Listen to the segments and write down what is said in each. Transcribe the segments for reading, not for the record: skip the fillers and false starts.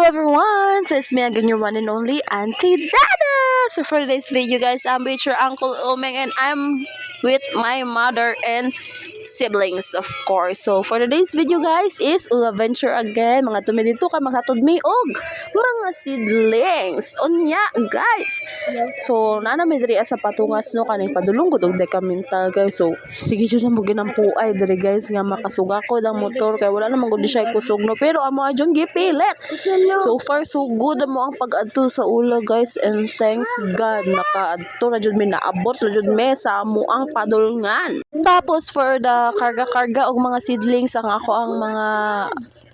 everyone! So it's me again, your one and only Auntie Dada! So for today's video guys, I'm with your Uncle Omeng and I'm with my mother and siblings of course. So for today's video guys is Ula Venture again. Mga tumidito ka maghatod mi og mga seedlings. Unya guys! So nana mi diri sa patungas no kaning padulong gud og dekamintal guys. So sige jud na mo ginampuay diri guys nga makasuga ko ang motor kay wala namang gud siya kusog no pero amo adjong gipilit. So far so good mo ang pag-adto sa ula guys and thanks God nakaadto na jud mi naabot na jud mi sa amo ang padulngan. Tapos for the karga-karga og mga seedlings ang ako ang mga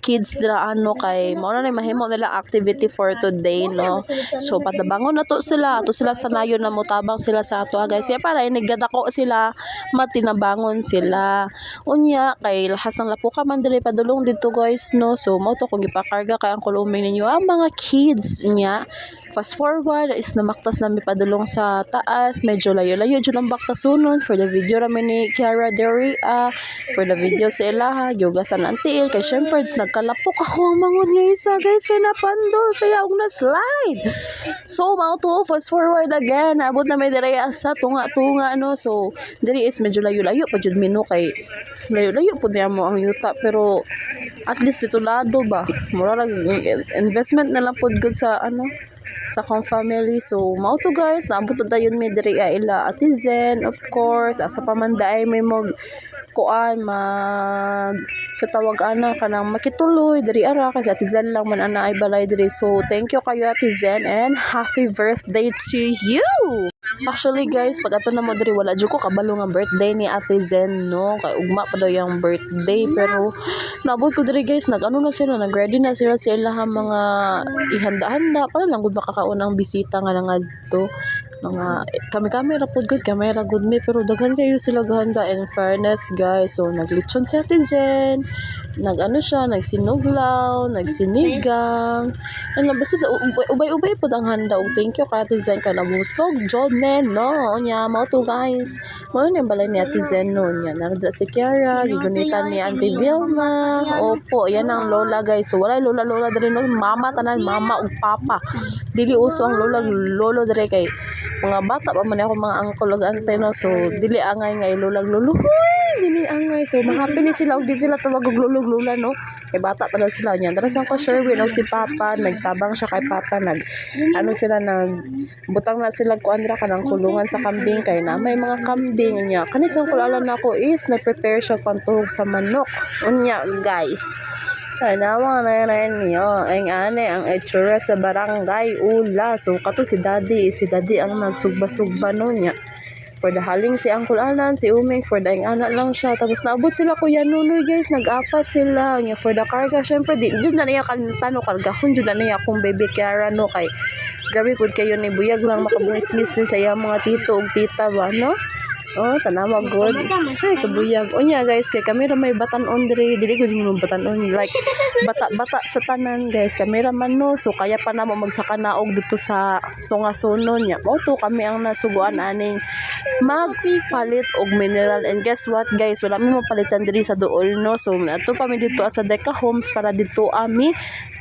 kids dira ano kay mao na mahimo nila activity for today no. So patabangon na to sila sanayon na motabang sila sa ato guys kaya para inigdako sila matinabangon sila unya kay lahas ng lapuka man diri padulong dito guys no. So mo to kung gipakarga kay ang kuluming ninyo ang mga kids niya. Fast forward is namaktas na mi padulong sa taas medyo layo-layo jud ang baktasunon for the video ra ni Kiara Deria for the video sa ilaha yoga sa nantiil kay syempre nagkalapok ako ang mangon nga isa guys kay napandol saya og na slide. So mao to fast forward again abot na may diri sa tunga-tunga no. So diri is medyo layo-layo pa jud mino kay layo-layo pud niya mo ang yuta pero at least dito lado ba mura lang investment na lang pud good sa ano sa kong family. So mao to guys naabot na dayon mi diri ila Ate Zen of course sa pamandaay may mog kuan mag sa tawag ana kanang makituloy diri ara kasi Ate Zen lang man ana ay balay diri. So thank you kayo Ate Zen and happy birthday to you. Actually guys pag ato na mo diri wala jud ko kabalo nga birthday ni Ate Zen no kay ugma pa daw yung birthday pero naabot ko diri guys nag-ano na sila nag-ready na sila sa ilahang mga ihanda-handa para lang gud makakaunang bisita nga ngadto mga kami ra pod good camera good me pero daghan kayo sila gahanda in fairness guys. So naglitsyon si Ate Zen nag-ano siya nagsinuglaw nagsinigang and basta ubay-ubay pod ang handa og thank you kay Ate Zen ka nabusog jod men no nya mao to guys mao ni balay ni Ate Zen no nya narada si Kiara gigunitan ni Auntie Vilma opo yan ang lola guys. So wala lola diri no mama tanan mama ug papa dili uso ang lolo diri kay mga bata pa man ako mga uncle ug auntie no. So dili angay nga lolo dili angay so mahappy ni sila og di sila tawag og lolo no kay bata pa daw sila nya dara sa ko Sherwin og si papa nagtabang siya kay papa nag ano sila nag butang na sila ko andra kanang kulungan sa kambing kay na may mga kambing nya kani sa kulala nako is na prepare siya pantuhog sa manok unya guys. Ay nawa na niyo ang ane ang itsura sa barangay ula. So kato si daddy ang nagsugba-sugba no nya for the haling si Uncle Alan si Uming for the anak lang siya tapos naabot sila Kuya Nunoy guys nag-apa sila nya for the karga syempre di jud na niya kantano kargahon jud na niya akong baby Kiara no kay grabe pud kayo ni buyag lang makabungis-ngis ni sa iyang mga tito ug tita ba no. Oh, tanawa good. Ay, kabuyag. O niya guys, kay kamera may batan-on diri ko yung batan-on. Like, bata sa tanan guys. Kamera man no. So, kaya pa na mo magsaka naog dito sa tungasonon niya. O to, kami ang nasuguan aning magpalit og mineral. And guess what guys, wala mi mapalitan diri sa duol no. So, ato pa mi dito sa Deca Homes para dito ami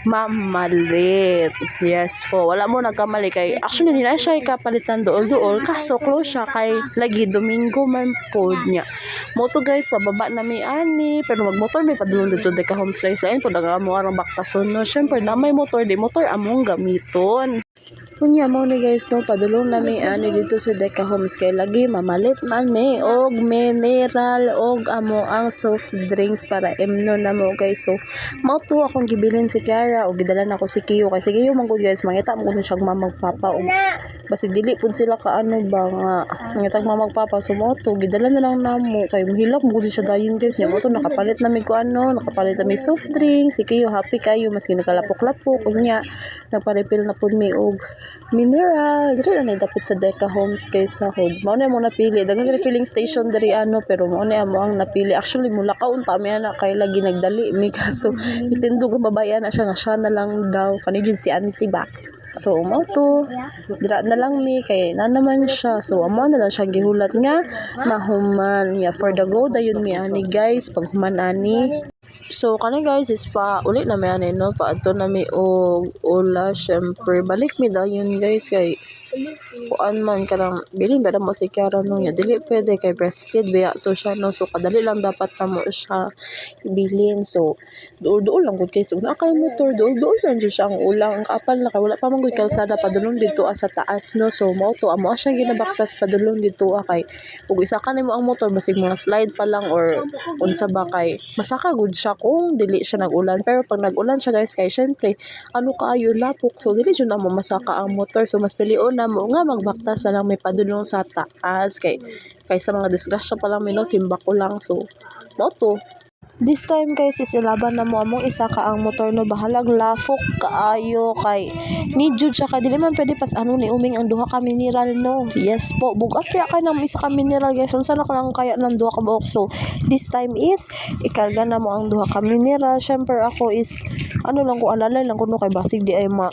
mamalit. Yes po. Wala mo nagkamali kay actually nila siya ikapalitan dool kaso close siya kay lagi Domingo man po niya. Moto guys pababa na may ani pero magmotor may padulong dito Deca Homes lain po daga mo arang baktason no. Syempre na may motor among gamiton. Kunya mo ni guys no padulong na may ani dito sa Deca Homes kay lagi mamalit man may og mineral og amo ang soft drinks para emno na mo guys. So mao to akong gibilin si Kiara og gidala na ko si Kiyo kay si Kiyo man gud guys mangita mo siya mamagpapa og basi dili pud sila ka ano ba nga mangita mamagpapa so mao to gidala na lang namo kay mahilak mo gud siya dayon guys nya mo to nakapalit na mi ko ano nakapalit na mi soft drinks si Kiyo happy kayo maski nakalapok-lapok og nya nagpa-refill na pud mi og mineral diri na dapat sa Deca Homes kay sa hod mao na mo napili daghang refilling station diri ano pero mao na mo ang napili actually mula kaunta mi ana kay lagi nagdali mi kaso itindog ang babae na siya nga siya na lang daw kanijud si auntie ba. So mao to dira na lang mi kay na naman siya so amo na lang siya gihulat nga mahuman ya for the go dayon mi ani guys pag human ani So kani guys is pa uli na may ani no paadto na mi og ula syempre balik mi dayon guys kay kuan man kanang bilin ba mo si Kiara no nya dili pwede kay breastfeed biya to siya no so kadali lang dapat na mo siya bilin so duol lang gud kay so na kay motor duol lang jud siya ang ulang ang kapal na kay wala pa man gud kalsada padulong dito sa taas no so mo to amo siya ginabaktas padulong dito kay ug isa ka nimo ang motor basig mga slide pa lang or unsa ba kay masaka gud siya kung dili siya nag-ulan pero pag nag-ulan siya guys kay syempre ano kaayo lapok so dili jud na mo masaka ang motor so mas pilion na mo nga magbaktas na lang may padulong sa taas kaysa mga disgrasya pa lang mino simba ko lang so mo to. This time guys is ilaban na mo among isa ka ang motor no bahalag lafok kaayo kay ni jud siya kay dili man pwede pas ano ni uming ang duha ka mineral no. Yes po bugat kaya kay nang isa ka mineral guys unsa na ka lang kaya nang duha ka buok so this time is ikarga na mo ang duha ka mineral syempre ako is ano lang ko alalay lang kuno kay basig di ay mo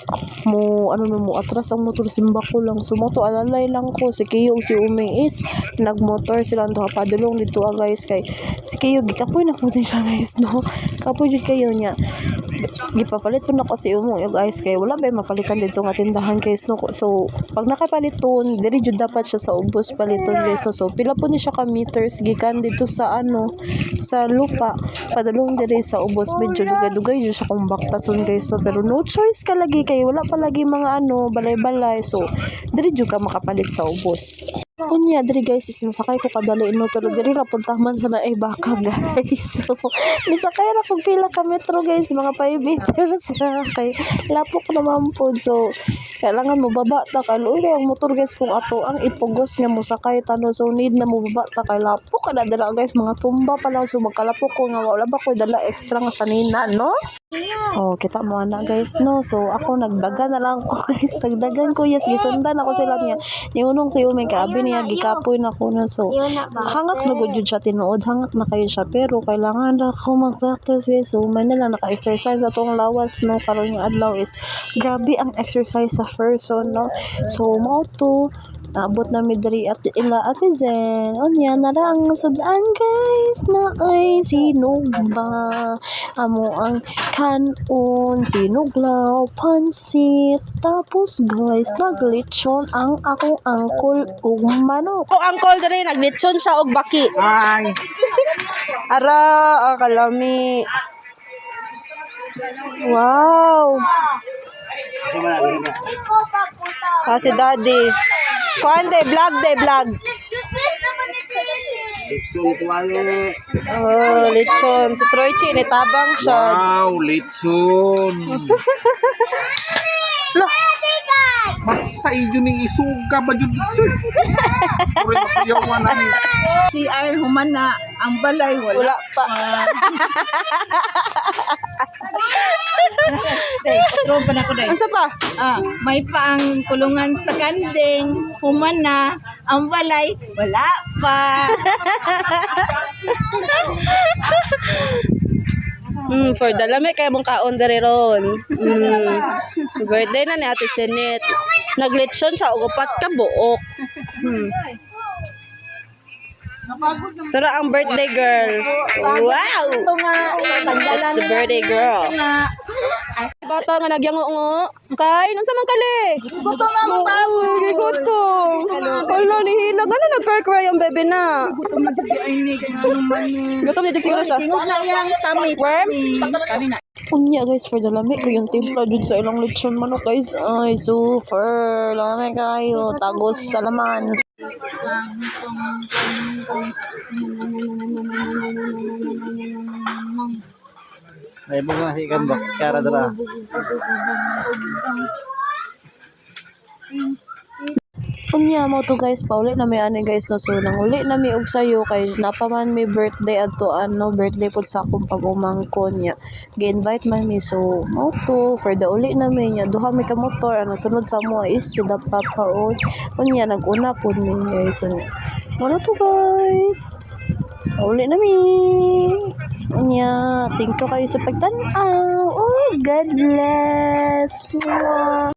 ano no mo atras ang motor simba ko lang so mo to alalay lang ko si Kiyo si uming is nagmotor silang duha padulong dito guys kay si Kiyo gikapoy na putin siya guys no kapoy jud kayo niya gipapalit po na ko si Umo guys kay wala ba mapalitan dito nga tindahan guys no so pag nakapaliton diri jud dapat siya sa ubos paliton guys no so pila po ni siya ka meters gikan dito sa ano sa lupa padulong diri sa ubos medyo dugay-dugay jud siya kung baktason guys no pero no choice ka lagi kay wala pa lagi mga ano balay-balay so diri jud ka makapalit sa ubos. Unya diri guys is nasakay ko kadali no pero diri ra punta man sa naay baka guys so nisakay ra kog pila ka metro guys mga 5 meters ra kay lapok naman po so kailangan mo baba ta kay luoy ang motor guys kung ato ang ipugos nga mo sakay tano so need na mo baba ta kay lapok kada dala guys mga tumba pa lang so magkalapok ko nga wala ba ko dala extra nga sanina no. Oh, kita mo na guys no. So ako nagdaga na lang ko guys. Nagdagan ko yes gisundan ako sila niya. Niunong sa may kaabi niya gikapoy na ko na so. Hangak na gud jud siya tinuod, hangak na kayo siya pero kailangan na ako mag-practice guys. So man nila naka-exercise atong lawas no karon yung adlaw is grabe ang exercise sa person no. So mo to naabot na mi diri at ila ate Zen unya na ang sudan guys na ay sinugba amo ang kanon sinuglaw pansit tapos guys naglitsyon ang akong angkol ug manok o angkol diri naglitsyon siya og baki ay ara kalami wow kasi daddy kuan de vlog Lechon kuwali. oh lechon si Troychi nitabang siya Wow, lechon. lah Basta yun yung isuga ba yun? Puri makiyawan na ni. Si Iron Human na ang balay wala pa Patron pa na ko dai. asa pa May pa ang kulungan sa kanding, human na, ang balay, wala pa. for the lami kay mong kaon diri ron birthday na ni Ate Senet naglitsyon siya og upat ka buok Tara ang birthday girl. Wow! Ito nga, tanggalan The birthday girl. nga. Bata nga nagyango-ngo. Kay, nang sa man kali? Gusto nga mo ba? Uy, gutom. Wala, nihila. Gano'n nag-cry ang bebe na. Gusto matiginig nga naman. Gutom nito siguro siya. Tingog na yang tamit. Worm? Kami na. Unya guys, for the lami ko yung timpla dun sa ilang lechon manok guys. Ay, super. Lami kayo. Tagos sa laman. Ay, bang na ikan ba? Kara dara. Unya mo to guys, paulit na may ani guys no. So nang uli na mi og sayo kay napaman may birthday adto ano birthday pud sa akong pag-umangkon niya. Gi-invite man mi so mo to for the uli na mi niya duha mi ka motor ano sunod sa mo is sila papaon. Unya nag-una pud mi guys. So mo to guys. Uli na mi. Unya, thank you kayo sa pagtanaw. Oh, God bless. Mwah.